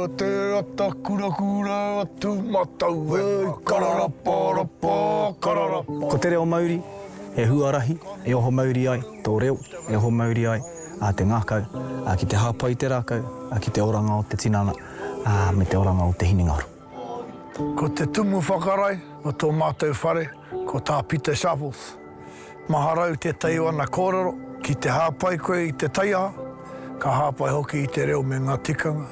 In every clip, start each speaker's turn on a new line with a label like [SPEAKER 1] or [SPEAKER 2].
[SPEAKER 1] o te ata kura o tu matau e kararapa, kararapa.
[SPEAKER 2] Ko te Reo Mau-ri, e huarahi, e oho Māori ai, tō reo, e oho Māori ai, a te ngākau, ki te hāpai te rākau, ki te oranga o te tinana, me te oranga o te hiningaru.
[SPEAKER 1] Ko te tumu whakarai, o tō mātou whare, ko tā Peter Sharples. Maharau te taiwana kōrero, ki te hāpai koe i te taiaha, ka hāpai hoki i te reo me ngā tikanga.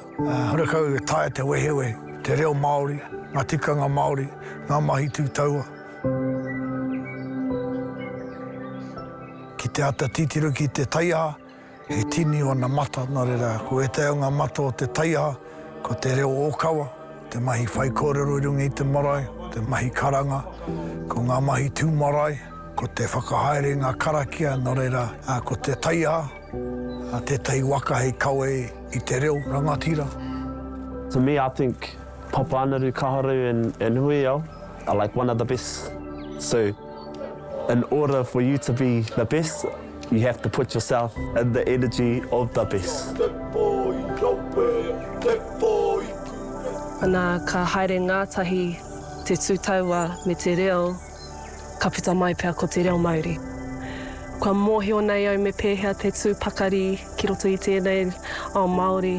[SPEAKER 1] Hurakau e tae te wehewe, te reo Māori, ngā tikanga Māori, ngā mahi tūtaua. Ki te ata titiru ki te taiaha, he tini o na mata, nō reira, ko e te o ngā mata o te taiaha, ko te reo ōkawa, te mahi whai kōrero i runga i te marae, te mahi karanga, ko ngā mahi tūmarae, ko te whakahaere ngā karakia, nō reira, ko te taiaha, te tai waka hei kawe i te reo rangatira.
[SPEAKER 3] To me, I think papa anaru, kaharu and hui au are like one of the best. So, in order for you to be the best, you have to put yourself in the energy of the best.
[SPEAKER 4] Ana ka haere ngātahi te tūtaua me te reo, ka pita mai pēr ko te Reo Mau-ri. Kua mōhio nei au me pēhea te tūpakari ki roto i tēnei ao Māori,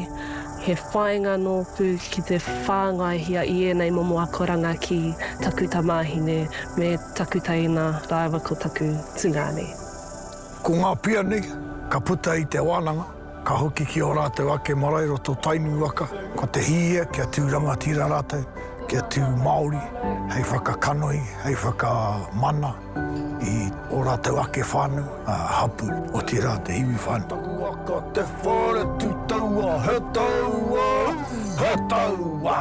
[SPEAKER 4] he whāinga nōpū ki te whāngaihia i ēnei momo akoranga ki taku tamāhine me taku taina rāua ko taku tungane.
[SPEAKER 1] Ko ngā pia nei, ka puta i te wānanga, ka hoki ki o rātou ake marae roto tainu waka, ko te hia kia tū rangatira rātou, kia tū Māori, hei whakakanohi, hei whakamana, i o rātou ake whānau, hapu o te rā te iwi whānau. Waka te whare tūtaua, he taua, he taua.